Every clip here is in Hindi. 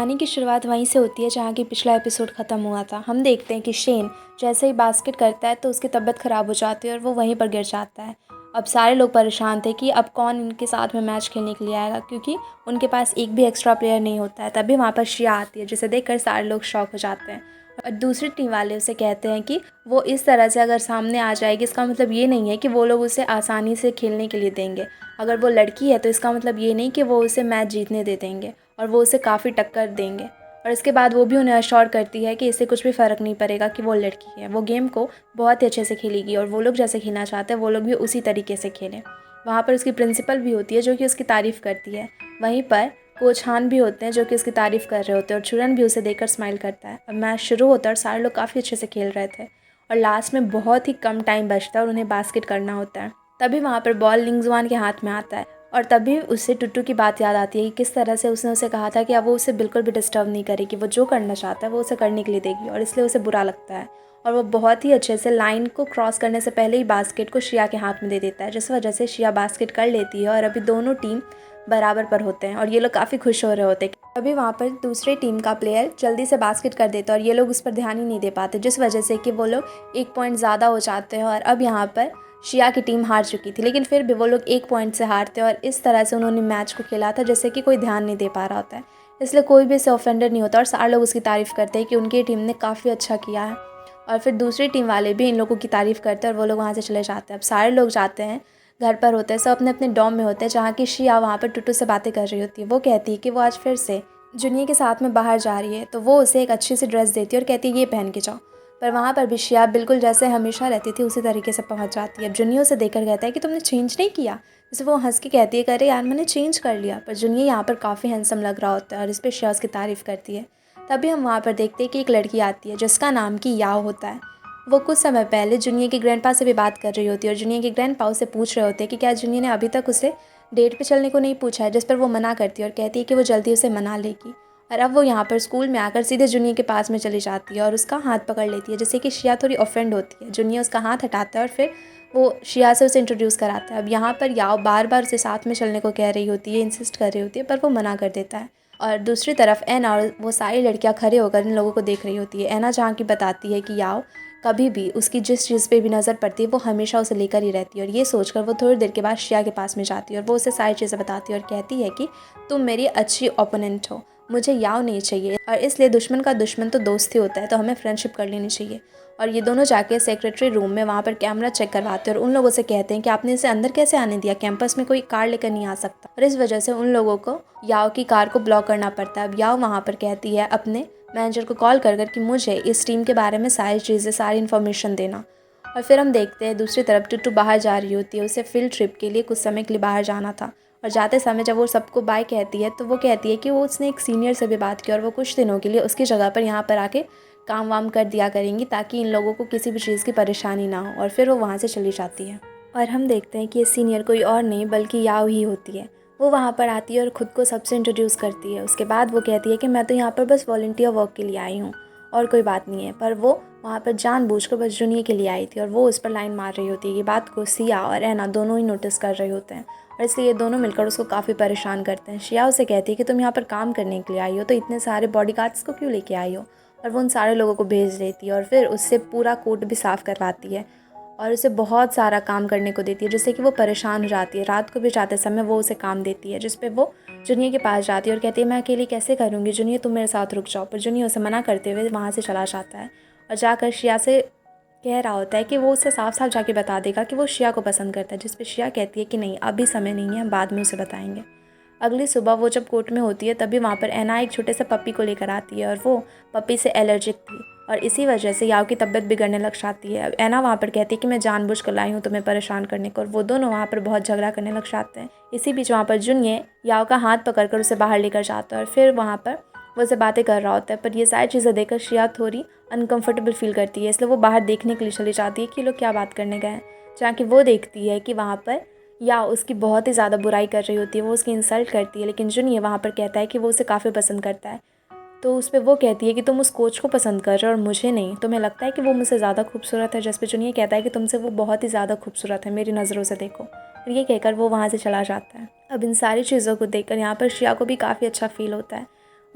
कहानी की शुरुआत वहीं से होती है जहाँ की पिछला एपिसोड ख़त्म हुआ था। हम देखते हैं कि शेन जैसे ही बास्केट करता है तो उसकी तबीयत ख़राब हो जाती है और वो वहीं पर गिर जाता है। अब सारे लोग परेशान थे कि अब कौन इनके साथ में मैच खेलने के लिए आएगा, क्योंकि उनके पास एक भी एक्स्ट्रा प्लेयर नहीं होता है। तभी वहाँ पर शिया आती है, जिसे देखकर सारे लोग शॉक हो जाते हैं। और दूसरी टीम वाले उसे कहते हैं कि वो इस तरह से अगर सामने आ जाएगी, इसका मतलब ये नहीं है कि वो लोग उसे आसानी से खेलने के लिए देंगे। अगर वो लड़की है तो इसका मतलब ये नहीं कि वो उसे मैच जीतने दे देंगे और वो उसे काफ़ी टक्कर देंगे। और इसके बाद वो भी उन्हें अश्योर करती है कि इससे कुछ भी फ़र्क नहीं पड़ेगा कि वो लड़की है, वो गेम को बहुत ही अच्छे से खेलेगी और वो लोग जैसे खेलना चाहते हैं वो लोग भी उसी तरीके से खेलें। वहाँ पर उसकी प्रिंसिपल भी होती है जो कि उसकी तारीफ़ करती है। वहीं पर कोच हान भी होते हैं जो कि उसकी तारीफ़ कर रहे होते हैं और चुरन भी उसे देखकर स्माइल करता है। और मैच शुरू होता है और सारे लोग काफ़ी अच्छे से खेल रहे थे और लास्ट में बहुत ही कम टाइम बचता है और उन्हें बास्केट करना होता है। तभी वहाँ पर बॉल लिंगजुआन के हाथ में आता है और तभी उससे टुट्टू की बात याद आती है कि किस तरह से उसने उसे कहा था कि अब वो उसे बिल्कुल भी डिस्टर्ब नहीं करेगी, वो जो करना चाहता है वो उसे करने के लिए देगी। और इसलिए उसे बुरा लगता है और वो बहुत ही अच्छे से लाइन को क्रॉस करने से पहले ही बास्केट को शिया के हाथ में दे देता है, जिस वजह से शिया बास्केट कर लेती है और अभी दोनों टीम बराबर पर होते हैं और ये लोग काफ़ी खुश हो रहे होते हैं। अभी वहाँ पर दूसरी टीम का प्लेयर जल्दी से बास्केट कर देता है और ये लोग उस पर ध्यान ही नहीं दे पाते, जिस वजह से कि वो लोग एक पॉइंट ज़्यादा हो जाते हैं। और अब यहाँ पर शिया की टीम हार चुकी थी, लेकिन फिर भी वो लोग एक पॉइंट से हारते और इस तरह से उन्होंने मैच को खेला था जैसे कि कोई ध्यान नहीं दे पा रहा होता है। इसलिए कोई भी इसे ऑफेंडर नहीं होता और सारे लोग उसकी तारीफ़ करते हैं कि उनकी टीम ने काफ़ी अच्छा किया है। और फिर दूसरी टीम वाले भी इन लोगों की तारीफ़ करते हैं और वो लोग वहाँ से चले जाते हैं। अब सारे लोग जाते हैं, घर पर होते हैं, सब अपने अपने डॉम में होते हैं, जहाँ की शिया वहाँ पर टुटू से बातें कर रही होती है। वो कहती है कि वो आज फिर से जुनिया के साथ में बाहर जा रही है, तो वो उसे एक अच्छी सी ड्रेस देती है और कहती है ये पहन के जाओ। पर वहाँ पर भी शिया बिल्कुल जैसे हमेशा रहती थी उसी तरीके से पहुँच जाती है। अब जुनिया उसे देखकर कहता है कि तुमने चेंज नहीं किया। जैसे वो हंस के कहती है कि अरे यार मैंने चेंज कर लिया। पर जुनिया यहाँ पर काफ़ी हैंडसम लग रहा होता है और इस पर शिया उसकी तारीफ़ करती है। तभी हम वहाँ पर देखते हैं कि एक लड़की आती है जिसका नाम कि याओ होता है। वो कुछ समय पहले जुनिया के ग्रैंडपा से भी बात कर रही होती है और जुनिया के ग्रैंडपा उसे पूछ रहे होते हैं कि क्या जुनिया ने अभी तक उसे डेट पे चलने को नहीं पूछा है, जिस पर वो मना करती है और कहती है कि वो जल्दी उसे मना लेगी। और अब वो यहाँ पर स्कूल में आकर सीधे जुनिया के पास में चली जाती है और उसका हाथ पकड़ लेती है, जिससे कि शिया थोड़ी ऑफेंड होती है। जुनिया उसका हाथ हटाता है और फिर वो शिया से उसे इंट्रोड्यूस कराता है। अब यहाँ पर याओ बार बार उसे साथ में चलने को कह रही होती है, इंसिस्ट कर रही होती है, पर वो मना कर देता है। और दूसरी तरफ एना और वो सारी लड़कियाँ खड़े होकर इन लोगों को देख रही होती है। एना जहाँ की बताती है कि याओ कभी भी उसकी जिस चीज़ पे भी नज़र पड़ती है वो हमेशा उसे लेकर ही रहती है। और ये सोचकर वो थोड़ी देर के बाद शिया के पास में जाती है और वो उसे सारी चीज़ें बताती है और कहती है कि तुम मेरी अच्छी ओपोनेंट हो, मुझे याव नहीं चाहिए, और इसलिए दुश्मन का दुश्मन तो दोस्त ही होता है, तो हमें फ्रेंडशिप कर लेनी चाहिए। और ये दोनों जाके सेक्रेटरी रूम में वहाँ पर कैमरा चेक करवाते हैं और उन लोगों से कहते हैं कि आपने इसे अंदर कैसे आने दिया, कैंपस में कोई कार लेकर नहीं आ सकता। और इस वजह से उन लोगों को याव की कार को ब्लॉक करना पड़ता है। अब याव वहाँ पर कहती है अपने मैनेजर को कॉल कर कि मुझे इस टीम के बारे में सारी चीज़ें, सारी इन्फॉर्मेशन देना। और फिर हम देखते हैं दूसरी तरफ टुट्टू बाहर जा रही होती है, उसे फील्ड ट्रिप के लिए कुछ समय के लिए बाहर जाना था। और जाते समय जब वो सबको बाय कहती है तो वो कहती है कि वो उसने एक सीनियर से भी बात की और वो कुछ दिनों के लिए उसकी जगह पर यहाँ पर आके काम वाम कर दिया करेंगी, ताकि इन लोगों को किसी भी चीज़ की परेशानी ना हो। और फिर वो वहाँ से चली जाती है और हम देखते हैं कि ये सीनियर कोई और नहीं बल्कि याओ ही होती है। वो वहाँ पर आती है और ख़ुद को सबसे इंट्रोड्यूस करती है। उसके बाद वो कहती है कि मैं तो यहाँ पर बस वॉलंटियर वर्क के लिए आई हूँ और कोई बात नहीं है। पर वो वहाँ पर जानबूझकर बस जुनिया के लिए आई थी और वो उस पर लाइन मार रही होती है। ये बात को सिया और एना दोनों ही नोटिस कर रहे होते हैं और इसलिए ये दोनों मिलकर उसको काफ़ी परेशान करते हैं। शिया उसे कहती है कि तुम यहाँ पर काम करने के लिए आई हो तो इतने सारे बॉडीगार्ड्स को क्यों लेके आई हो, और वो उन सारे लोगों को भेज देती है और फिर उससे पूरा कोर्ट भी साफ़ करवाती है और उसे बहुत सारा काम करने को देती है, जिससे कि वो परेशान हो जाती है। रात को भी जाते समय वो उसे काम देती है, जिस पे वो जुनिया के पास जाती है और कहती है मैं अकेली कैसे करूँगी, जुनिया तुम मेरे साथ रुक जाओ। पर जुनिया उसे मना करते हुए वहाँ से चला जाता है और जाकर शिया से कह रहा होता है कि वो उसे साफ साफ जाके बता देगा कि वो शिया को पसंद करता है, जिस पे शिया कहती है कि नहीं अभी समय नहीं है, हम बाद में उसे बताएंगे। अगली सुबह वो जब कोर्ट में होती है तभी वहाँ पर एना एक छोटे से पपी को लेकर आती है और वो पपी से एलर्जिक थी और इसी वजह से याओ की तबीयत बिगड़ने लग जाती है। अब एना वहाँ पर कहती है कि मैं जानबूझ कर लाई हूँ तुम्हें परेशान करने को, और वो दोनों वहाँ पर बहुत झगड़ा करने लग जाते हैं। इसी बीच वहाँ पर जुनिया याओ का हाथ पकड़कर उसे बाहर लेकर जाता है और फिर वहाँ पर वो उसे बातें कर रहा होता है। पर ये सारी चीज़ें देखकर शिया थोड़ी अनकंफर्टेबल फील करती है, इसलिए वो बाहर देखने के लिए चली जाती है कि लोग क्या बात करने गए हैं। जहाँ कि वो देखती है कि वहाँ पर या उसकी बहुत ही ज़्यादा बुराई कर रही होती है, वो उसकी इंसल्ट करती है, लेकिन जुनिया वहाँ पर कहता है कि वो उसे काफ़ी पसंद करता है। तो उस पर वो कहती है कि तुम उस कोच को पसंद कर रहे हो और मुझे नहीं, तुम्हें लगता है कि वो मुझसे ज़्यादा खूबसूरत है, जिस पे जुनिया कहता है कि तुमसे वो बहुत ही ज़्यादा खूबसूरत है, मेरी नज़रों से देखो। और ये कहकर वो वहाँ से चला जाता है। अब इन सारी चीज़ों को देखकर यहाँ पर शिया को भी काफ़ी अच्छा फील होता है।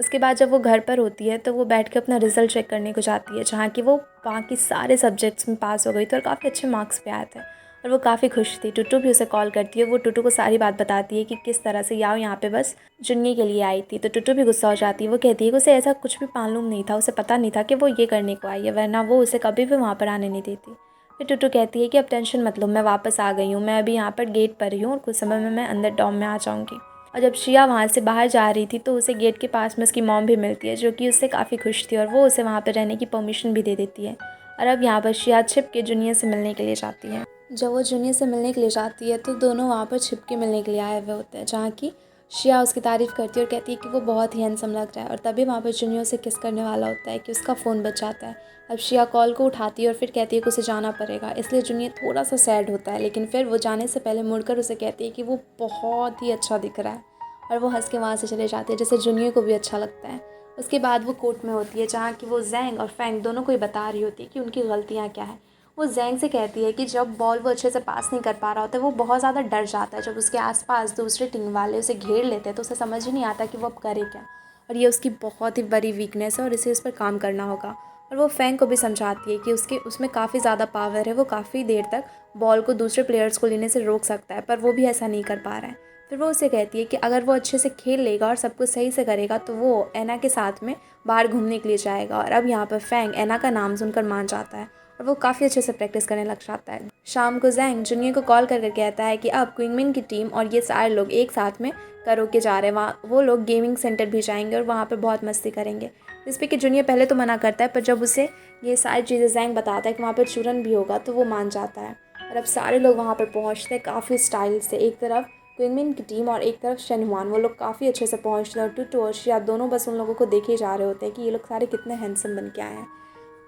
उसके बाद जब वो घर पर होती है तो वो बैठ के अपना रिज़ल्ट चेक करने को जाती है, जहाँ कि वो बाकी सारे सब्जेक्ट्स में पास हो गई थी और काफ़ी अच्छे मार्क्स पे आए थे और वो काफ़ी खुश थी। टुटू भी उसे कॉल करती है, वो टुटू को सारी बात बताती है कि किस तरह से याओ यहाँ पे बस जुन्नी के लिए आई थी। तो टुटू भी गुस्सा हो जाती है, वो कहती है कि उसे ऐसा कुछ भी मालूम नहीं था, उसे पता नहीं था कि वो ये करने को आई है, वरना वो उसे कभी भी वहाँ पर आने नहीं देती। फिर टुटू कहती है कि अब टेंशन मत लो, मैं वापस आ गई हूँ, मैं अभी यहाँ पर गेट पर ही हूँ और कुछ समय में मैं अंदर डॉम में आ जाऊँगी। और जब शिया वहाँ से बाहर जा रही थी तो उसे गेट के पास में उसकी मॉम भी मिलती है, जो कि उससे काफ़ी खुश थी और वो उसे वहाँ पर रहने की परमिशन भी दे देती है। और अब यहाँ पर शिया छिप के जूनियर से मिलने के लिए जाती है। जब वो जूनियर से मिलने के लिए जाती है तो दोनों वहाँ पर छिप के मिलने के लिए आए हुए होते हैं, जहाँ की शिया उसकी तारीफ़ करती है और कहती है कि वो बहुत ही हैंडसम लग रहा है। और तभी वहाँ पर जूनियर उसे किस करने वाला होता है कि उसका फ़ोन बज जाता है। अब शिया कॉल को उठाती है और फिर कहती है कि उसे जाना पड़ेगा, इसलिए जूनियर थोड़ा सा सैड होता है, लेकिन फिर वो जाने से पहले मुड़कर उसे कहती है कि वो बहुत ही अच्छा दिख रहा है और वो हंस के वहाँ से चले जाते हैं, जिससे जूनियर को भी अच्छा लगता है। उसके बाद वो कोर्ट में होती है, जहाँ कि वो जैंग और फैंग दोनों को ही बता रही होती है कि उनकी गलतियाँ क्या है। वो जैंग से कहती है कि जब बॉल वो अच्छे से पास नहीं कर पा रहा होता है, वो बहुत ज़्यादा डर जाता है। जब उसके आसपास दूसरे टीम वाले उसे घेर लेते हैं तो उसे समझ ही नहीं आता कि वो अब करे क्या, और ये उसकी बहुत ही बड़ी वीकनेस है और इसे इस पर काम करना होगा। और वो फैंग को भी समझाती है कि उसमें काफ़ी ज़्यादा पावर है, वो काफ़ी देर तक बॉल को दूसरे प्लेयर्स को लेने से रोक सकता है, पर वो भी ऐसा नहीं कर पा रहा है। फिर वो उसे कहती है कि अगर वो अच्छे से खेल लेगा और सब कुछ सही से करेगा तो वो एना के साथ में बाहर घूमने के लिए जाएगा। और अब यहाँ पर फैंग एना का नाम सुनकर मान जाता है और वो काफ़ी अच्छे से प्रैक्टिस करने लग जाता है। शाम को जैंग जूनियर को कॉल करके कहता है कि अब क्विंगमिन की टीम और ये सारे लोग एक साथ में करोके जा रहे हैं, वहाँ वो लोग गेमिंग सेंटर भी जाएंगे और वहाँ पर बहुत मस्ती करेंगे। इस पर कि जूनियर पहले तो मना करता है, पर जब उसे ये सारी चीज़ें जैंग बताता है कि वहाँ पर चूरन भी होगा तो वो मान जाता है। और अब सारे लोग वहाँ पर पहुँचते हैं काफ़ी स्टाइल से, एक तरफ क्विंगमिन की टीम और एक तरफ शेनहुआन, वो लोग काफ़ी अच्छे से पहुँचते हैं और टुटू और शिया दोनों बस उन लोगों को देखे जा रहे होते हैं कि ये लोग सारे कितने हैंडसम बन के आए हैं।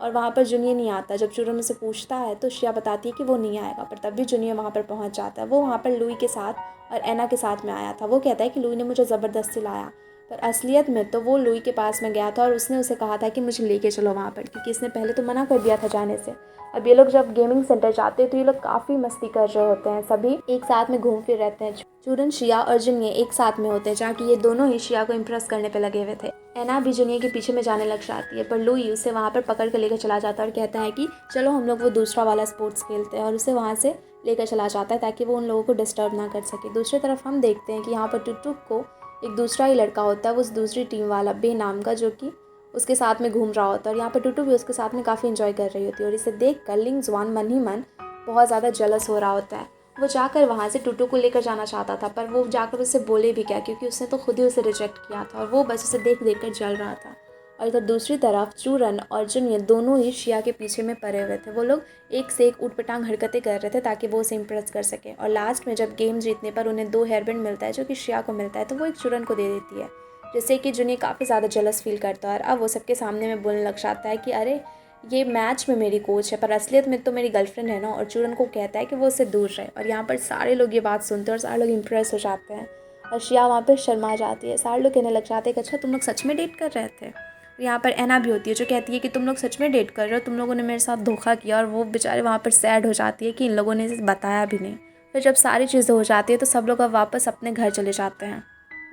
और वहाँ पर जूनियर नहीं आता। जब चूरन उसे पूछता है तो शिया बताती है कि वो नहीं आएगा, पर तब भी जूनियर वहाँ पर पहुँच जाता है। वो वहाँ पर लुई के साथ और एना के साथ में आया था। वो कहता है कि लुई ने मुझे ज़बरदस्ती लाया, पर असलियत में तो वो लुई के पास में गया था और उसने उसे कहा था कि मुझे लेके चलो वहाँ पर, क्योंकि इसने पहले तो मना कर दिया था जाने से। अब ये लोग जब गेमिंग सेंटर जाते हैं तो ये लोग काफ़ी मस्ती कर रहे होते हैं, सभी एक साथ में घूम फिर रहते हैं। चूरन, शिया और जूनियर एक साथ में होते हैं, जहाँ कि ये दोनों ही शिया को इम्प्रेस करने पे लगे हुए थे। एना भी जूनियर के पीछे में जाने लग जाती है, पर लुई उसे वहाँ पर पकड़ कर लेकर चला जाता है और कहता है कि चलो हम लोग वो दूसरा वाला स्पोर्ट्स खेलते हैं, और उसे वहाँ से लेकर चला जाता है ताकि वो उन लोगों को डिस्टर्ब ना कर सके। दूसरी तरफ हम देखते हैं कि यहाँ पर टुटू को एक दूसरा ही लड़का होता है, वो उस दूसरी टीम वाला बे नाम का, जो कि उसके साथ में घूम रहा होता है। और यहाँ पर टुटू भी उसके साथ में काफ़ी इंजॉय कर रही होती है और इसे देख कर लिंग जुआन मन ही मन बहुत ज़्यादा जेलस हो रहा होता है। वो जाकर वहाँ से टुटू को लेकर जाना चाहता था, पर वो जाकर उससे बोले भी क्या, क्योंकि उसने तो खुद ही उसे रिजेक्ट किया था और वो बस उसे देख देख कर जल रहा था। और इधर दूसरी तरफ चूरन और जूनियर दोनों ही शिया के पीछे में पड़े हुए थे। वो लोग एक से एक ऊटपटांग हरकतें कर रहे थे ताकि वो उसे इम्प्रेस कर सके। और लास्ट में जब गेम जीतने पर उन्हें 2 हेयरबैंड मिलता है, जो कि शिया को मिलता है, तो वो एक चूरन को दे देती है, जिससे कि जूनियर काफ़ी ज़्यादा जेलस फील करता है और अब वो सबके सामने में बोलने लग जाता है कि अरे ये मैच में मेरी कोच है, पर असलियत में तो मेरी गर्लफ्रेंड है ना। और चूरन को कहता है कि वो उससे दूर रहे। और यहाँ पर सारे लोग ये बात सुनते हैं और सारे लोग इम्प्रेस हो जाते हैं और शिया वहाँ पर शर्मा जाती है। सारे लोग कहने लग जाते हैं कि अच्छा तुम लोग सच में डेट कर रहे थे। और यहाँ पर एना भी होती है, जो कहती है कि तुम लोग सच में डेट कर रहे हो, तुम लोगों ने मेरे साथ धोखा किया। और वो बेचारे वहाँ पर सैड हो जाती है कि इन लोगों ने इसे बताया भी नहीं। फिर जब सारी चीज़ें हो जाती है तो सब लोग अब वापस अपने घर चले जाते हैं,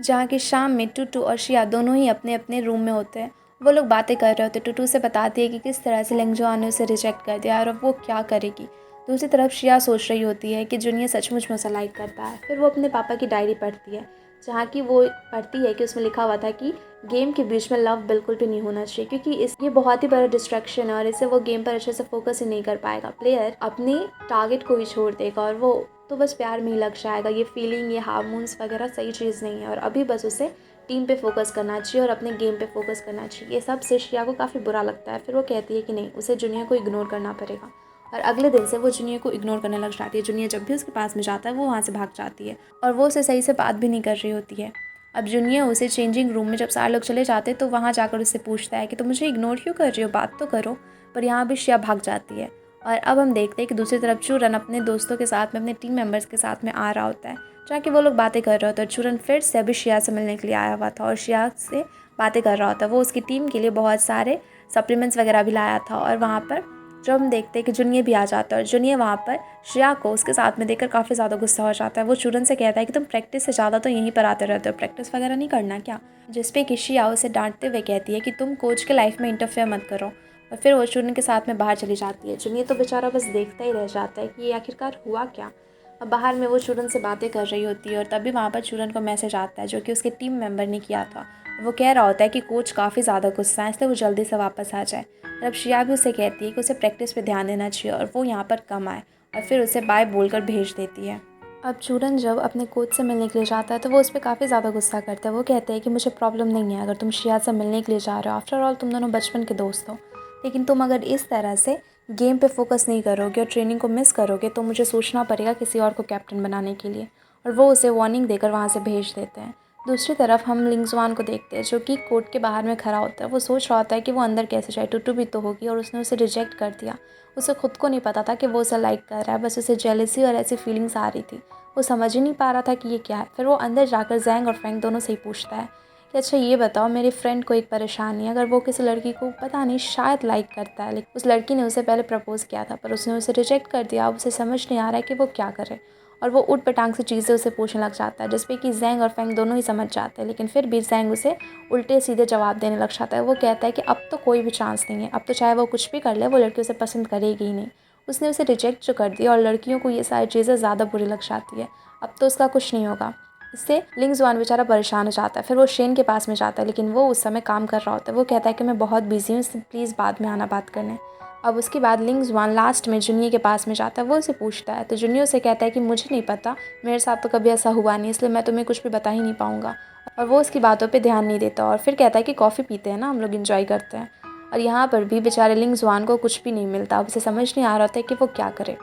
जहाँ की शाम में टुटू और शिया दोनों ही अपने अपने रूम में होते हैं। वो लोग बातें कर रहे होते। टुटू से बताती है कि किस तरह से लिंगजो ने उसे रिजेक्ट कर दिया और अब वो क्या करेगी। दूसरी तरफ शिया सोच रही होती है कि जूनियर सचमुच में उसे लाइक करता है। फिर वो अपने पापा की डायरी पढ़ती है, जहाँ की वो पढ़ती है कि उसमें लिखा हुआ था कि गेम के बीच में लव बिल्कुल भी नहीं होना चाहिए, क्योंकि ये बहुत ही बड़ा डिस्ट्रैक्शन है और इससे वो गेम पर अच्छे से फोकस ही नहीं कर पाएगा। प्लेयर अपने टारगेट को ही छोड़ देगा और वो तो बस प्यार में ही लग जाएगा। ये फीलिंग, ये हार्मोन्स वगैरह सही चीज़ नहीं है और अभी बस उसे टीम पे फोकस करना चाहिए और अपने गेम पे फोकस करना चाहिए। ये सब से शिया को काफ़ी बुरा लगता है। फिर वो कहती है कि नहीं, उसे जूनियर को इग्नोर करना पड़ेगा। और अगले दिन से वो जूनियर को इग्नोर करने लग जाती है। जूनियर जब भी उसके पास में जाता है वो वहाँ से भाग जाती है और वो उसे सही से बात भी नहीं कर रही होती है। अब जूनियर उसे चेंजिंग रूम में जब सारे लोग चले जाते तो वहाँ जाकर उससे पूछता है कि तुम मुझे इग्नोर क्यों कर रही हो, बात तो करो। पर यहाँ भी शिया भाग जाती है। और अब हम देखते हैं कि दूसरी तरफ चूरन अपने दोस्तों के साथ में, अपने टीम मेंबर्स के साथ में आ रहा होता है, जहाँ कि वो लोग बातें कर रहे होते हैं। चूरन फिर से अभी शिया से मिलने के लिए आया हुआ था और शिया से बातें कर रहा होता है। वो उसकी टीम के लिए बहुत सारे सप्लीमेंट्स वगैरह भी लाया था और वहाँ पर जब हम देखते हैं कि जुनिये भी आ जाता है और जुनिये वहाँ पर श्रेया को उसके साथ में देखकर काफ़ी ज़्यादा गुस्सा हो जाता है। वो चूरन से कहता है कि तुम प्रैक्टिस से ज़्यादा तो यहीं पर आते रहते हो, प्रैक्टिस वगैरह नहीं करना क्या? जिस पे कि श्रेया उसे डांटते हुए कहती है कि तुम कोच के लाइफ में इंटरफेयर मत करो, और फिर वो चूरन के साथ में बाहर चली जाती है। जुनिये तो बेचारा बस देखता ही रह जाता है कि ये आखिरकार हुआ क्या। अब बाहर में वो चूरन से बातें कर रही होती है और तभी वहाँ पर चूरन को मैसेज आता है जो कि उसके टीम मेंबर ने किया था। वो कह रहा होता है कि कोच काफ़ी ज़्यादा गुस्सा है, इसलिए वो जल्दी से वापस आ जाए। और अब श्रेया भी उसे कहती है कि उसे प्रैक्टिस पे ध्यान देना चाहिए और वो यहाँ पर कम आए, और फिर उसे बाय बोलकर भेज देती है। अब चूरन जब अपने कोच से मिलने के लिए जाता है तो वो उस पर काफ़ी ज़्यादा गुस्सा करता है। वो कहते हैं कि मुझे प्रॉब्लम नहीं है अगर तुम श्रेया से मिलने के लिए जा रहे हो, आफ्टर ऑल तुम दोनों बचपन के दोस्त हो, लेकिन तुम अगर इस तरह से गेम पे फोकस नहीं करोगे और ट्रेनिंग को मिस करोगे तो मुझे सोचना पड़ेगा किसी और को कैप्टन बनाने के लिए। और वो उसे वार्निंग देकर वहाँ से भेज देते हैं। दूसरी तरफ हम लिंगजुआन को देखते हैं जो कि कोर्ट के बाहर में खड़ा होता है। वो सोच रहा होता है कि वो अंदर कैसे जाए, टूटू भी तो होगी और उसने उसे रिजेक्ट कर दिया। उसे खुद को नहीं पता था कि वो उसे लाइक कर रहा है, बस उसे जेलसी और ऐसी फीलिंग्स आ रही थी। वो समझ ही नहीं पा रहा था कि ये क्या है। फिर वो अंदर जाकर जैंग और फ्रैंक दोनों से ही पूछता है कि अच्छा ये बताओ, मेरे फ्रेंड को एक परेशानी है, अगर वो किसी लड़की को पता नहीं शायद लाइक करता है, लेकिन उस लड़की ने उसे पहले प्रपोज़ किया था पर उसने उसे रिजेक्ट कर दिया। अब उसे समझ नहीं आ रहा है कि वो क्या करे, और वो ऊट पटांग से चीज़ें उसे पूछने लग जाता है जिसपे कि जैंग और फैंग दोनों ही समझ जाते हैं, लेकिन फिर भी जैंग उसे उल्टे सीधे जवाब देने लग जाता है। वो कहता है कि अब तो कोई भी चांस नहीं है, अब तो चाहे वो कुछ भी कर ले वो लड़की उसे पसंद करेगी ही नहीं। उसने उसे रिजेक्ट जो कर दिया और लड़कियों को ये सारी चीज़ें ज़्यादा बुरी लग जाती है, अब तो उसका कुछ नहीं होगा। इससे लिंगजुआन बेचारा परेशान हो जाता है। फिर वो शेन के पास में जाता है, लेकिन वो उस समय काम कर रहा होता है। वो कहता है कि मैं बहुत बिजी हूँ, इसलिए प्लीज़ बाद में आना बात करने। अब उसके बाद लिंगजुआन लास्ट में जुनिये के पास में जाता है। वो उसे पूछता है तो जुनिये उसे कहता है कि मुझे नहीं पता, मेरे साथ तो कभी ऐसा हुआ नहीं, इसलिए मैं तुम्हें कुछ भी बता ही नहीं पाऊँगा। और वो उसकी बातों पे ध्यान नहीं देता और फिर कहता है कि कॉफ़ी पीते हैं ना, हम लोग एंजॉय करते हैं। और यहाँ पर भी बेचारे लिंगजुआन को कुछ भी नहीं मिलता। अब उसे समझ नहीं आ रहा होता है कि वो क्या करे।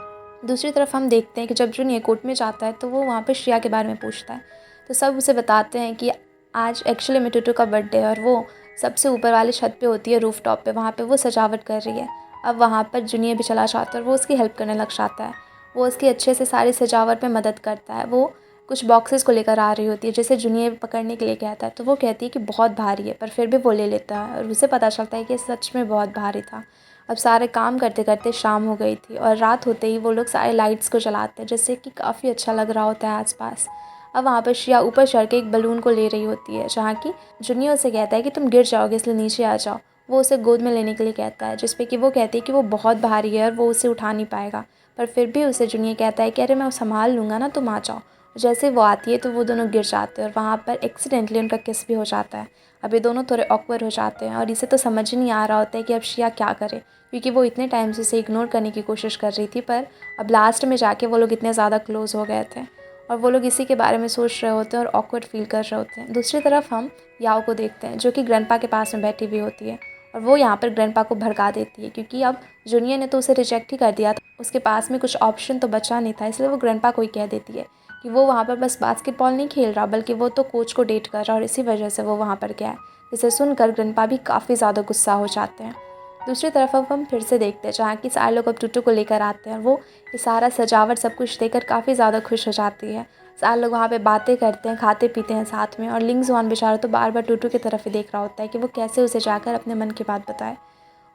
दूसरी तरफ हम देखते हैं कि जब जुनिये कोर्ट में जाता है तो वो वहाँ पर श्रेया के बारे में पूछता है। तो सब उसे बताते हैं कि आज एक्चुअली में टूटू का बर्थडे है और वो सबसे ऊपर वाली छत पे होती है, रूफ टॉप पे, वहाँ पे वो सजावट कर रही है। अब वहाँ पर जुनिये भी चला जाता है और वो उसकी हेल्प करने लग जाता है। वो उसकी अच्छे से सारी सजावट में मदद करता है। वो कुछ बॉक्सेस को लेकर आ रही होती है जिसे जुनिये पकड़ने के लिए कहता है, तो वो कहती है कि बहुत भारी है, पर फिर भी वो ले लेता है और उसे पता चलता है कि सच में बहुत भारी था। अब सारे काम करते करते शाम हो गई थी और रात होते ही वो लोग सारे लाइट्स को जलाते हैं जिससे कि काफ़ी अच्छा लग रहा होता है आसपास। अब वहाँ पर श्रेया ऊपर चढ़ के एक बलून को ले रही होती है जहाँ की जुनिया उसे कहता है कि तुम गिर जाओगे इसलिए नीचे आ जाओ। वो उसे गोद में लेने के लिए कहता है जिसपे कि वो कहती है कि वो बहुत भारी है और वो उसे उठा नहीं पाएगा, पर फिर भी उसे जुनिया कहता है कि अरे मैं संभाल लूँगा ना, तुम आ जाओ। जैसे वो आती है तो वो दोनों गिर जाते हैं और वहाँ पर एक्सीडेंटली उनका किस भी हो जाता है। अब ये दोनों थोड़े ऑकवर्ड हो जाते हैं और इसे तो समझ ही नहीं आ रहा होता है कि अब श्रेया क्या करे, क्योंकि वो इतने टाइम से इसे इग्नोर करने की कोशिश कर रही थी, पर अब लास्ट में जाके वो लोग इतने ज़्यादा क्लोज़ हो गए थे और वो लोग इसी के बारे में सोच रहे होते हैं और ऑकवर्ड फील कर रहे होते हैं। दूसरी तरफ हम याओ को देखते हैं जो कि ग्रैंडपा के पास में बैठी हुई होती है और वो यहाँ पर ग्रैंडपा को भड़का देती है क्योंकि अब जूनियर ने तो उसे रिजेक्ट ही कर दिया था, उसके पास में कुछ ऑप्शन तो बचा नहीं था, इसलिए वो ग्रैंडपा को ही कह देती है कि वो वहाँ पर बस बास्केटबॉल नहीं खेल रहा बल्कि वो तो कोच को डेट कर रहा है और इसी वजह से वो वहाँ पर गया है। इसे सुनकर ग्रैंडपा भी काफ़ी ज़्यादा गुस्सा हो जाते हैं। दूसरी तरफ अब हम फिर से देखते हैं जहाँ कि सारे लोग अब टूटू को लेकर आते हैं और वो ये सारा सजावट सब कुछ देखकर काफ़ी ज़्यादा खुश हो जाती है। सारे लोग वहाँ पे बातें करते हैं, खाते पीते हैं साथ में, और लिंगजुआन बेचारा तो बार बार टूटू की तरफ ही देख रहा होता है कि वो कैसे उसे जाकर अपने मन की बात बताए।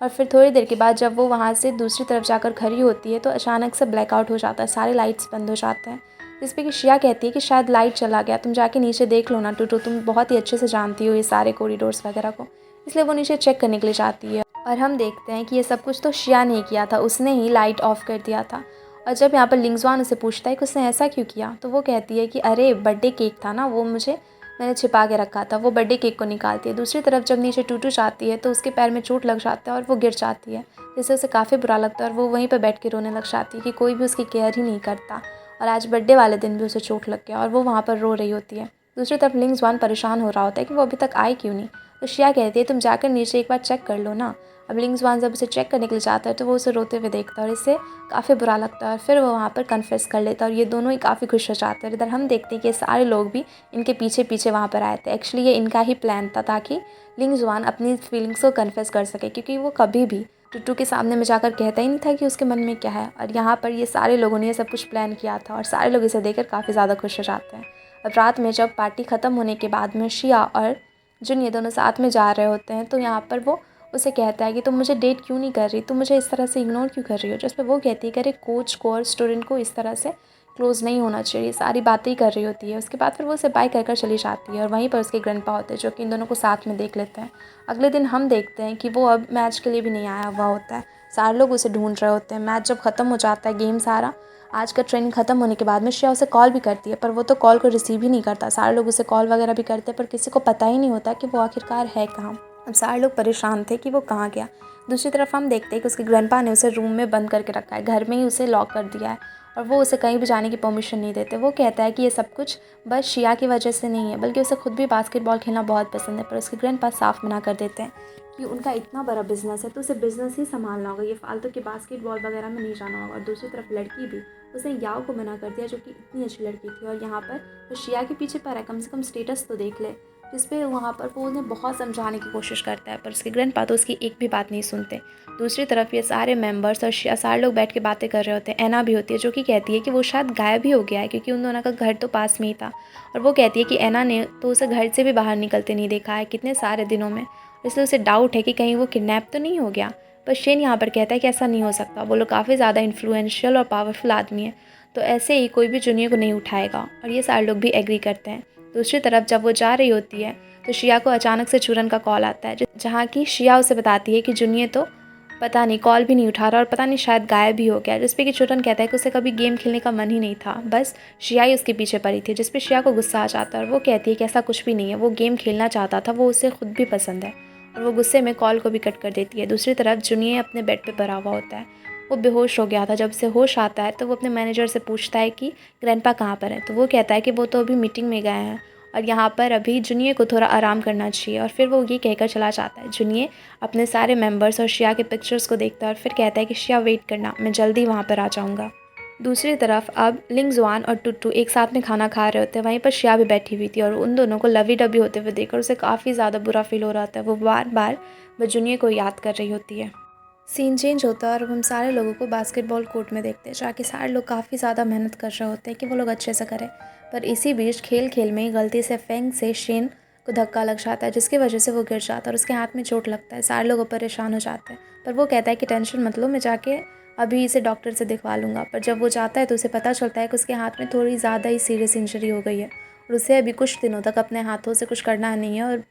और फिर थोड़ी देर के बाद जब वो वहाँ से दूसरी तरफ जाकर खड़ी होती है तो अचानक से ब्लैकआउट हो जाता है, सारे लाइट्स बंद हो जाते हैं। जिस पे कि श्रेया कहती है कि शायद लाइट चला गया, तुम जाके नीचे देख लो ना टूटू, तुम बहुत ही अच्छे से जानती हो ये सारे कॉरिडोर्स वगैरह को। इसलिए वो नीचे चेक करने के लिए जाती है और हम देखते हैं कि ये सब कुछ तो श्रेया ने किया था, उसने ही लाइट ऑफ कर दिया था। और जब यहाँ पर लिंगजुआन उसे पूछता है कि उसने ऐसा क्यों किया, तो वो कहती है कि अरे बर्थडे केक था ना, वो मैंने छिपा के रखा था। वो बर्थडे केक को निकालती है। दूसरी तरफ जब नीचे टूटू जाती है तो उसके पैर में चोट लग जाता है और वो गिर जाती है, जिससे उसे काफ़ी बुरा लगता है और वो वहीं पर बैठ के रोने लग जाती है कि कोई भी उसकी केयर ही नहीं करता और आज बर्थडे वाले दिन भी उसे चोट लग गया और वो वहाँ पर रो रही होती है। दूसरी तरफ लिंगजुआन परेशान हो रहा होता है कि वो अभी तक आई क्यों नहीं, तो श्रेया कहती है तुम जाकर नीचे एक बार चेक कर लो ना। अब लिंगजुआन जब उसे चेक करने के लिए जाता है तो वो उसे रोते हुए देखता है और इससे काफ़ी बुरा लगता है और फिर वो वहाँ पर कन्फेस कर लेता है और ये दोनों ही काफ़ी खुश हो जाते हैं। इधर हम देखते हैं कि ये सारे लोग भी इनके पीछे पीछे वहाँ पर आए थे। एक्चुअली ये इनका ही प्लान था ताकि लिंगजुआन अपनी फीलिंग्स को कन्फेस कर सके, क्योंकि वो कभी भी टुट्टू के सामने में जाकर कहता ही नहीं था कि उसके मन में क्या है। और यहाँ पर ये सारे लोगों ने ये सब कुछ प्लान किया था और सारे लोग इसे देखकर काफ़ी ज़्यादा खुश हो जाते हैं। अब रात में जब पार्टी ख़त्म होने के बाद में श्रेया और जुन ये दोनों साथ में जा रहे होते हैं तो यहाँ पर वो उसे कहता है कि तुम मुझे डेट क्यों नहीं कर रही, तुम मुझे इस तरह से इग्नोर क्यों कर रही हो। जिस पर वो कहती है कि अरे कोच को और स्टूडेंट को इस तरह से क्लोज़ नहीं होना चाहिए, सारी बातें ही कर रही होती है। उसके बाद फिर वो उसे बाय कर चली जाती है और वहीं पर उसके ग्रैंडपा होते हैं जो कि इन दोनों को साथ में देख लेते हैं। अगले दिन हम देखते हैं कि वो अब मैच के लिए भी नहीं आया हुआ होता है। सारे लोग उसे ढूंढ रहे होते हैं। मैच जब ख़त्म हो जाता है, गेम सारा आज का ट्रेनिंग ख़त्म होने के बाद में श्रेया उसे कॉल भी करती है, पर वो तो कॉल को रिसीव ही नहीं करता। सारे लोग उसे कॉल वगैरह भी करते हैं पर किसी को पता ही नहीं होता कि वो आखिरकार है कहाँ। अब सारे लोग परेशान थे कि वो कहाँ गया। दूसरी तरफ हम देखते हैं कि उसके ग्रैंडपा ने उसे रूम में बंद करके रखा है, घर में ही उसे लॉक कर दिया है और वो उसे कहीं भी जाने की परमिशन नहीं देते। वो कहता है कि ये सब कुछ बस शिया की वजह से नहीं है, बल्कि उसे खुद भी बास्केटबॉल खेलना बहुत पसंद है। पर उसके ग्रैंडपा साफ मना कर देते हैं कि उनका इतना बड़ा बिजनेस है तो उसे बिजनेस ही संभालना होगा, ये फालतू के बास्केटबॉल वगैरह में नहीं जाना होगा। और दूसरी तरफ लड़की भी, उसने याओ को मना कर दिया जो कि इतनी अच्छी लड़की थी और यहाँ पर वो शिया के पीछे पर है, कम से कम स्टेटस तो देख ले। जिस पे वहाँ पर वो उन्हें बहुत समझाने की कोशिश करता है पर उसके ग्रैंडपा तो उसकी एक भी बात नहीं सुनते। दूसरी तरफ ये सारे मेंबर्स और शिया सारे लोग बैठ के बातें कर रहे होते हैं। ऐना भी होती है जो कि कहती है कि वो शायद गायब ही हो गया है क्योंकि उन दोनों का घर तो पास में ही था। और वो कहती है कि ऐना ने तो उसे घर से भी बाहर निकलते नहीं देखा है कितने सारे दिनों में, इसलिए उसे डाउट है कि कहीं वो किडनैप तो नहीं हो गया। पर शेन यहाँ पर कहता है कि ऐसा नहीं हो सकता, वो लोग काफ़ी ज़्यादा इन्फ्लुएंशियल और पावरफुल आदमी है, तो ऐसे ही कोई भी जूनियर को नहीं उठाएगा। और ये सारे लोग भी एग्री करते हैं। दूसरी तरफ जब वो जा रही होती है तो शिया को अचानक से चूरन का कॉल आता है, जहाँ की शिया उसे बताती है कि जूनियर तो पता नहीं कॉल भी नहीं उठा रहा और पता नहीं शायद गायब भी हो गया। जिस पे कि चूरन कहता है कि उसे कभी गेम खेलने का मन ही नहीं था, बस शिया ही उसके पीछे पड़ी थी। जिस पे शिया को गुस्सा आ जाता है और वो कहती है कि ऐसा कुछ भी नहीं है, वो गेम खेलना चाहता था, वो उसे खुद भी पसंद है। और वो गुस्से में कॉल को भी कट कर देती है। दूसरी तरफ जूनियर अपने बेड पे पड़ा हुआ होता है, वो बेहोश हो गया था। जब से होश आता है तो वो अपने मैनेजर से पूछता है कि ग्रैंडपा कहाँ पर है, तो वो कहता है कि वो तो अभी मीटिंग में गए हैं और यहाँ पर अभी जूनियर को थोड़ा आराम करना चाहिए। और फिर वो ये कहकर चला जाता है। जूनियर अपने सारे मेंबर्स और शिया के पिक्चर्स को देखता है और फिर कहता है कि शिया वेट करना, मैं जल्दी वहाँ पर आ जाऊँगा। दूसरी तरफ अब लिंगजुआन और टुट्टू एक साथ में खाना खा रहे होते हैं। वहीं पर शिया भी बैठी हुई थी और उन दोनों को लवी डबी होते हुए देखकर उसे काफ़ी ज़्यादा बुरा फील हो रहा था। वो बार बार जूनियर को याद कर रही होती है। सीन चेंज होता है और हम सारे लोगों को बास्केटबॉल कोर्ट में देखते हैं, जहाँ कि सारे लोग काफ़ी ज़्यादा मेहनत कर रहे होते हैं कि वो लोग अच्छे से करें। पर इसी बीच खेल खेल में गलती से फेंग से शेन को धक्का लग जाता है, जिसकी वजह से वो गिर जाता है और उसके हाथ में चोट लगता है। सारे लोग परेशान हो जाते हैं पर वो कहता है कि टेंशन मत लो, मैं जाके अभी इसे डॉक्टर से दिखवा लूँगा। पर जब वो जाता है तो उसे पता चलता है कि उसके हाथ में थोड़ी ज़्यादा ही सीरियस इंजरी हो गई है और उसे अभी कुछ दिनों तक अपने हाथों से कुछ करना नहीं है और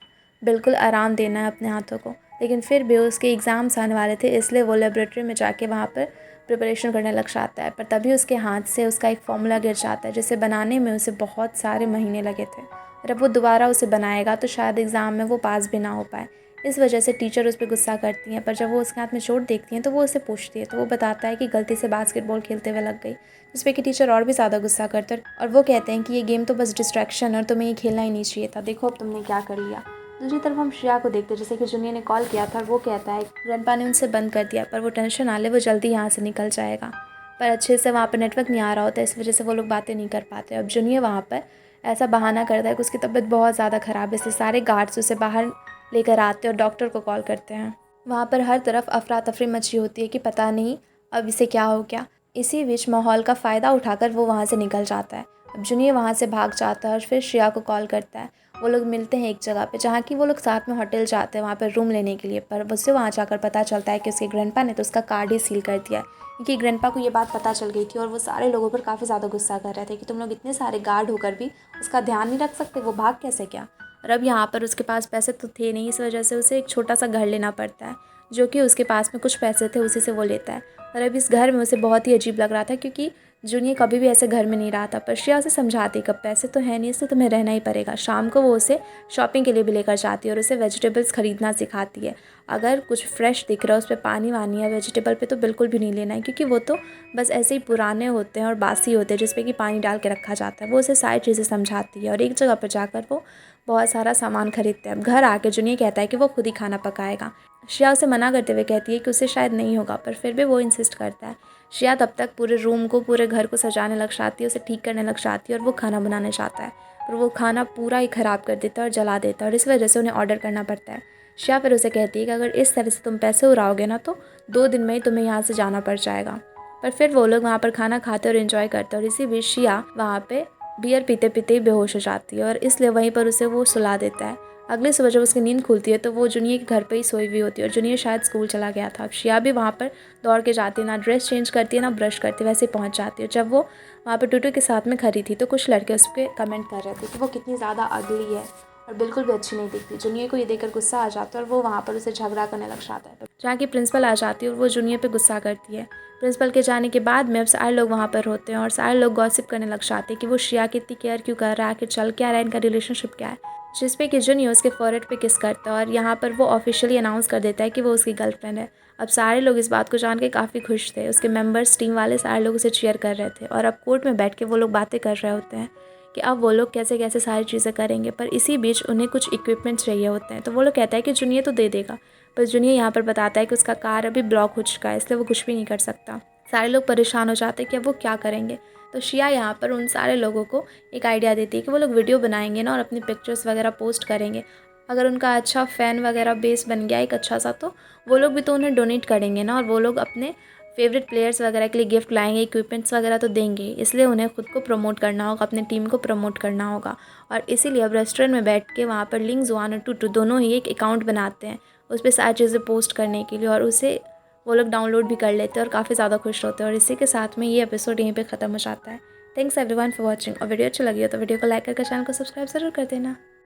बिल्कुल आराम देना है अपने हाथों को। लेकिन फिर भी उसके एग्ज़ाम्स आने वाले थे, इसलिए वो लेबोरेटरी में जाके वहाँ पर प्रिपरेशन करने लग जाता है। पर तभी उसके हाथ से उसका एक फॉर्मूला गिर जाता है जिसे बनाने में उसे बहुत सारे महीने लगे थे और अब वो दोबारा उसे बनाएगा तो शायद एग्ज़ाम में वो पास भी ना हो पाए। इस वजह से टीचर उस पर गुस्सा करती हैं। पर जब वो उसके हाथ में चोट देखती हैं तो वो उसे पूछती है, तो वो बताता है कि गलती से बास्केटबॉल खेलते हुए लग गई। जिस पे कि टीचर और भी ज़्यादा गुस्सा करते हैं और वो कहते हैं कि ये गेम तो बस डिस्ट्रैक्शन है और तुम्हें ये खेलना ही नहीं चाहिए था, देखो अब तुमने क्या कर लिया। दूसरी तरफ हम श्रेया को देखते हैं, जैसे कि जूनियर ने कॉल किया था और वो कहता है ग्रैंडपा ने उनसे बंद कर दिया, पर वो टेंशन ना ले, वो जल्दी यहाँ से निकल जाएगा। पर अच्छे से वहाँ पर नेटवर्क नहीं आ रहा होता, इस वजह से वो लोग बातें नहीं कर पाते। अब जूनियर वहाँ पर ऐसा बहाना करता है कि उसकी तबीयत बहुत ज़्यादा ख़राब है, इसलिए सारे गार्ड्स उसे बाहर लेकर आते हैं और डॉक्टर को कॉल करते हैं। वहाँ पर हर तरफ अफरा तफरी मची होती है कि पता नहीं अब इसे क्या हो गया। इसी बीच माहौल का फ़ायदा उठाकर वो वहाँ से निकल जाता है। अब जूनियर वहाँ से भाग जाता है और फिर श्रेया को कॉल करता है। वो लोग मिलते हैं एक जगह पे, जहाँ कि वो लोग साथ में होटल जाते हैं वहाँ पर रूम लेने के लिए। पर उससे वहाँ जाकर पता चलता है कि उसके ग्रैंडपा ने तो उसका कार्ड ही सील कर दिया है, क्योंकि ग्रैंडपा को ये बात पता चल गई थी और वो सारे लोगों पर काफ़ी ज़्यादा गुस्सा कर रहे थे कि तुम लोग इतने सारे गार्ड होकर भी उसका ध्यान नहीं रख सकते, वो भाग कैसे गया। और अब यहाँ पर उसके पास पैसे तो थे नहीं, इस वजह से उसे एक छोटा सा घर लेना पड़ता है, जो कि उसके पास में कुछ पैसे थे उसी से वो लेता है। और अब इस घर में उसे बहुत ही अजीब लग रहा था, क्योंकि जूनियर कभी भी ऐसे घर में नहीं रहा था। पर श्रेया उसे समझाती कब पैसे तो है नहीं, इसलिए तुम्हें रहना ही पड़ेगा। शाम को वो उसे शॉपिंग के लिए भी लेकर जाती है और उसे वेजिटेबल्स खरीदना सिखाती है। अगर कुछ फ्रेश दिख रहा है, उस पर पानी वानी है, वेजिटेबल पे तो बिल्कुल भी नहीं लेना है, क्योंकि वो तो बस ऐसे ही पुराने होते हैं और बासी होते हैं जिस पे कि पानी डाल के रखा जाता है। वो उसे सारी चीज़ें समझाती है और एक जगह पर जाकर वो बहुत सारा सामान खरीदते हैं। अब घर आके जूनियर कहता है कि वो खुद ही खाना पकाएगा। श्रेया उसे मना करते हुए कहती है कि उसे शायद नहीं होगा, पर फिर भी वो इंसिस्ट करता है। श्रेया तब तक पूरे रूम को, पूरे घर को सजाने लग जाती है, उसे ठीक करने लग जाती है और वो खाना बनाने जाता है, पर वो खाना पूरा ही ख़राब कर देता है और जला देता है और इस वजह से उन्हें ऑर्डर करना पड़ता है। श्रेया फिर उसे कहती है कि अगर इस तरह से तुम पैसे उड़ाओगे ना तो 2 दिन में ही तुम्हें यहाँ से जाना पड़ जाएगा। पर फिर वो लोग वहाँ पर खाना खाते और इन्जॉय करते हैं और इसी बीच श्रेया वहाँ पे बियर पीते पीते ही बेहोश हो जाती है और इसलिए वहीं पर उसे वो सुला देता है। अगली सुबह जब उसकी नींद खुलती है तो वो जुनिया के घर पे ही सोई हुई होती है और जुनिया शायद स्कूल चला गया था। अब शिया भी वहाँ पर दौड़ के जाती है, ना ड्रेस चेंज करती है ना ब्रश करती है, वैसे ही पहुँच जाती है। जब वो वहाँ पर टूटू के साथ में खड़ी थी तो कुछ लड़के उस पर कमेंट कर रहे थे कि वो कितनी ज़्यादा अगली है और बिल्कुल भी अच्छी नहीं दिखती। जुनिया को ये देखकर गुस्सा आ जाता है और वो वहाँ पर उसे झगड़ा करने लग जाता है। जहाँ की प्रिंसिपल आ जाती है और वो जुनिया पे गुस्सा करती है। प्रिंसिपल के जाने के बाद में अब सारे लोग वहाँ पर होते हैं और सारे लोग गॉसिप करने लग जाते हैं कि वो श्रेया की इतनी केयर क्यों कर रहा है, आखिर चल क्या रहा है, इनका रिलेशनशिप क्या है। जिस पे कि जुनिया उसके फॉरहेड पे किस करता है और यहाँ पर वो ऑफिशियली अनाउंस कर देता है कि वो उसकी गर्लफ्रेंड है। अब सारे लोग इस बात को जान के काफ़ी खुश थे। उसके मेंबर्स, टीम वाले सारे लोग उसे चीयर कर रहे थे और अब कोर्ट में बैठ के वो लोग बातें कर रहे होते हैं कि अब वो लोग कैसे कैसे सारी चीज़ें करेंगे। पर इसी बीच उन्हें कुछ इक्विपमेंट्स चाहिए होते हैं तो वो लोग कहता है कि जुनिया तो दे देगा, पर जुनिया यहाँ पर बताता है कि उसका कार अभी ब्लॉक हो चुका है, इसलिए वो कुछ भी नहीं कर सकता। सारे लोग परेशान हो जाते हैं कि अब वो क्या करेंगे। तो शिया यहाँ पर उन सारे लोगों को एक आइडिया देती है कि वो लोग वीडियो बनाएंगे ना और अपनी पिक्चर्स वगैरह पोस्ट करेंगे। अगर उनका अच्छा फ़ैन वगैरह बेस बन गया एक अच्छा सा, तो वो लोग भी तो उन्हें डोनेट करेंगे ना और वो लोग अपने फेवरेट प्लेयर्स वगैरह के लिए गिफ्ट लाएंगे, इक्विपमेंट्स वगैरह तो देंगे। इसलिए उन्हें खुद को प्रमोट करना होगा, अपनी टीम को प्रमोट करना होगा। और इसीलिए अब रेस्टोरेंट में बैठ के वहाँ पर लिंग जुआन और टूटू दोनों ही एक अकाउंट बनाते हैं उस पर सारी चीज़ें पोस्ट करने के लिए, और उसे वो लोग डाउनलोड भी कर लेते हैं और काफ़ी ज़्यादा खुश होते हैं। और इसी के साथ में ये एपिसोड यहीं पे ख़त्म हो जाता है। Thanks everyone for watching. और वीडियो अच्छी लगी हो तो वीडियो को लाइक करके चैनल को सब्सक्राइब ज़रूर कर देना।